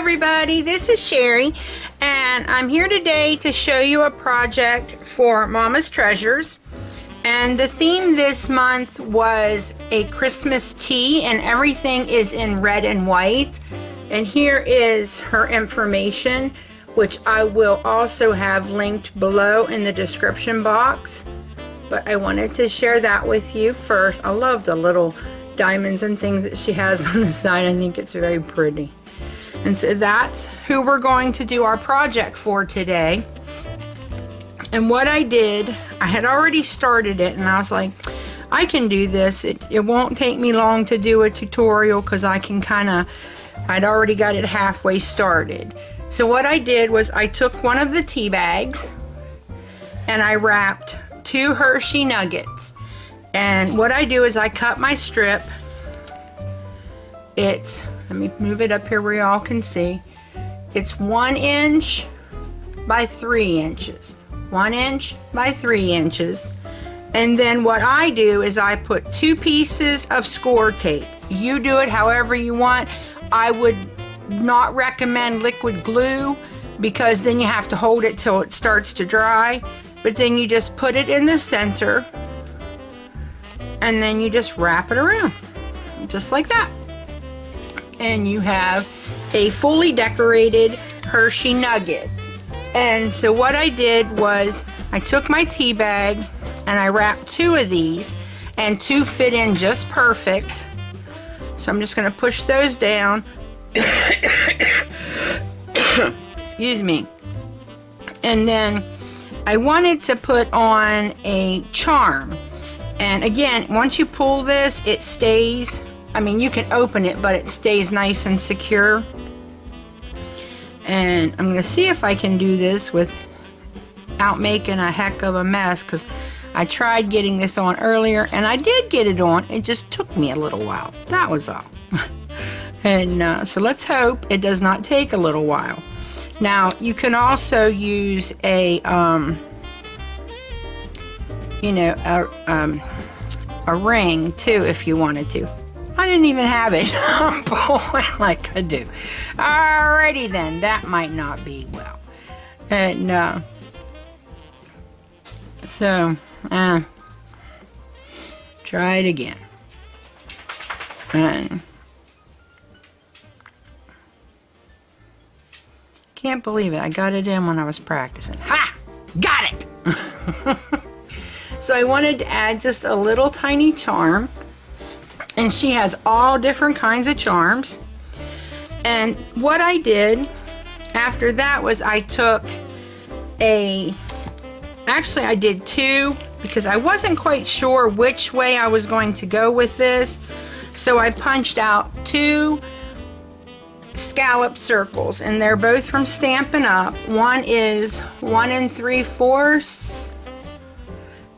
everybody, this is Sherry and I'm here today to show you a project for Mama's Treasures, and the theme this month was a Christmas tea and everything is in red and white. And here is her information, which I will also have linked below in the description box, but I wanted to share that with you first. I love the little diamonds and things that she has on the side. I think it's very pretty. And so that's who we're going to do our project for today. And what I did, I had already started it and I was like, I can do this. It won't take me long to do a tutorial because I can I'd already got it halfway started. So what I did was I took one of the tea bags and I wrapped 2 Hershey nuggets. And what I do is I cut my strip. Let me move it up here where y'all can see. It's 1 inch by 3 inches. 1 inch by 3 inches. And then what I do is I put 2 pieces of score tape. You do it however you want. I would not recommend liquid glue because then you have to hold it till it starts to dry. But then you just put it in the center and then you just wrap it around just like that. And you have a fully decorated Hershey nugget. And so what I did was I took my tea bag and I wrapped 2 of these, and 2 fit in just perfect. So I'm just going to push those down. Excuse me. And then I wanted to put on a charm. And again, once you pull this, it stays, I mean, you can open it, but it stays nice and secure. And I'm going to see if I can do this without making a heck of a mess, because I tried getting this on earlier, and I did get it on. It just took me a little while. That was all. And so let's hope it does not take a little while. Now, you can also use a ring too if you wanted to. I didn't even have it. I'm pulling like I do. Alrighty then, that might not be well. And so try it again. And can't believe it. I got it in when I was practicing. Ha! Got it! So I wanted to add just a little tiny charm. And she has all different kinds of charms. And what I did after that was I took actually I did 2 because I wasn't quite sure which way I was going to go with this. So I punched out 2 scallop circles, and they're both from Stampin' Up. One is 1 3/4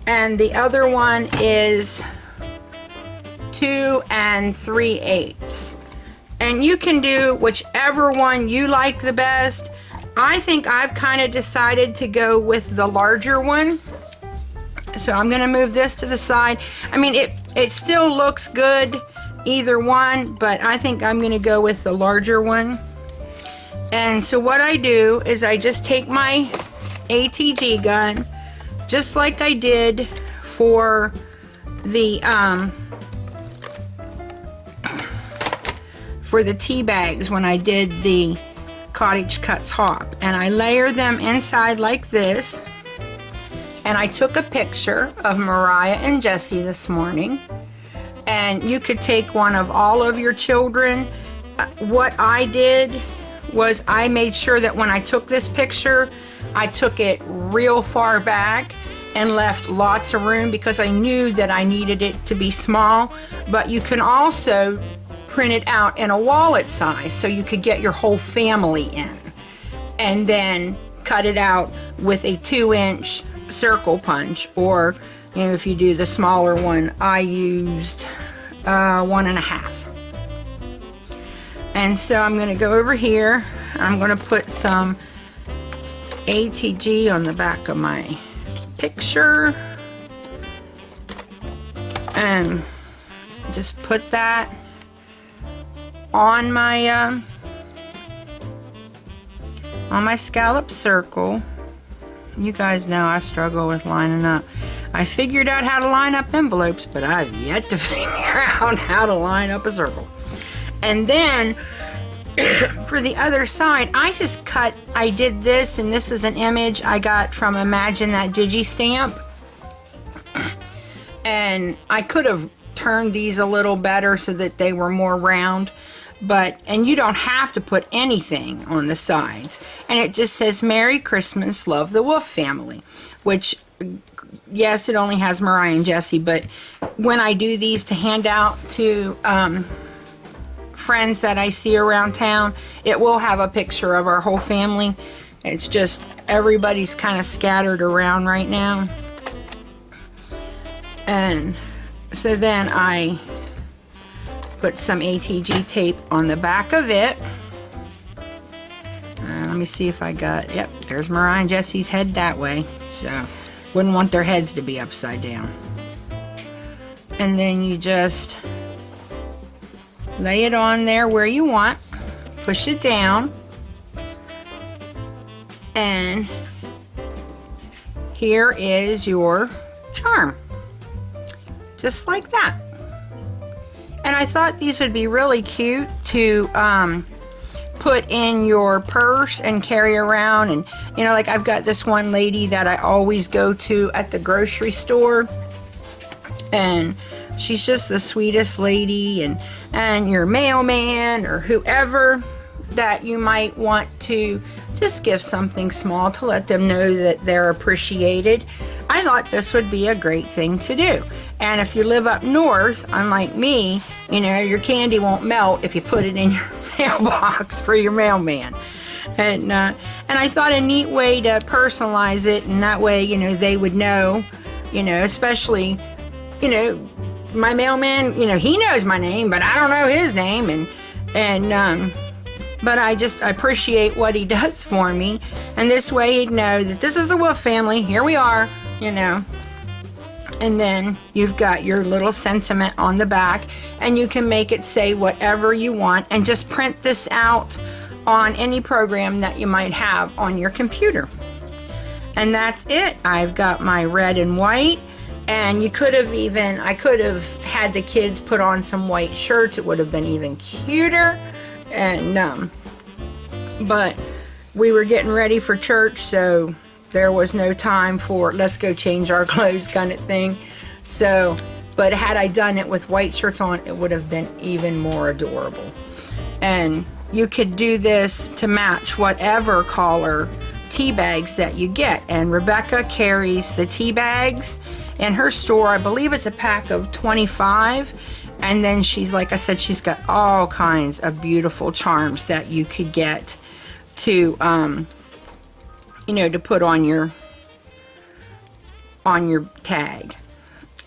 and the other one is 2 3/8. And you can do whichever one you like the best. I think I've kind of decided to go with the larger one. So I'm going to move this to the side. I mean, it still looks good, either one, but I think I'm going to go with the larger one. And so what I do is I just take my ATG gun, just like I did for the tea bags when I did the Cottage Cuts Hop, and I layer them inside like this. And I took a picture of Mariah and Jesse this morning, and you could take one of all of your children. What I did was I made sure that when I took this picture, I took it real far back and left lots of room because I knew that I needed it to be small. But you can also print it out in a wallet size so you could get your whole family in, and then cut it out with a 2-inch circle punch, or if you do the smaller one, I used 1.5. And so I'm going to go over here. I'm going to put some ATG on the back of my picture and just put that on my on my scallop circle. You guys know I struggle with lining up. I figured out how to line up envelopes, but I've yet to figure out how to line up a circle. And then for the other side, I did this, and this is an image I got from Imagine That Digi-Stamp. And I could have turned these a little better so that they were more round, and you don't have to put anything on the sides. And it just says, Merry Christmas, love the Wolf family, which, yes, it only has Mariah and Jesse, but when I do these to hand out to friends that I see around town, it will have a picture of our whole family. It's just everybody's kind of scattered around right now. And so then I put some ATG tape on the back of it. Let me see if I got, yep, there's Mariah and Jesse's head that way. So wouldn't want their heads to be upside down. And then you just lay it on there where you want, push it down, and here is your charm. Just like that. And I thought these would be really cute to put in your purse and carry around. And you know, like I've got this one lady that I always go to at the grocery store, and she's just the sweetest lady. And your mailman or whoever that you might want to just give something small to let them know that they're appreciated. I thought this would be a great thing to do. And if you live up north, unlike me, you know, your candy won't melt if you put it in your mailbox for your mailman. And I thought a neat way to personalize it, and that way, you know, they would know, you know, especially, you know, my mailman, you know, he knows my name, but I don't know his name. But I appreciate what he does for me. And this way he'd know that this is the Wolf family. Here we are, you know. And then you've got your little sentiment on the back, and you can make it say whatever you want, and just print this out on any program that you might have on your computer. And that's it. I've got my red and white, and I could have had the kids put on some white shirts. It would have been even cuter. And but we were getting ready for church, so there was no time for let's go change our clothes kind of thing. So, but had I done it with white shirts on, it would have been even more adorable. And you could do this to match whatever color tea bags that you get. And Rebecca carries the tea bags in her store. I believe it's a pack of 25. And then she's, like I said, she's got all kinds of beautiful charms that you could get to, you know, to put on your tag.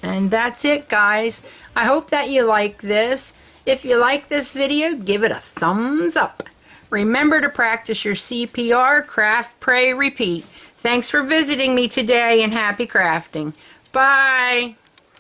And that's it, guys. I hope that you like this. If you like this video, give it a thumbs up. Remember to practice your CPR, craft, pray, repeat. Thanks for visiting me today, and happy crafting. Bye.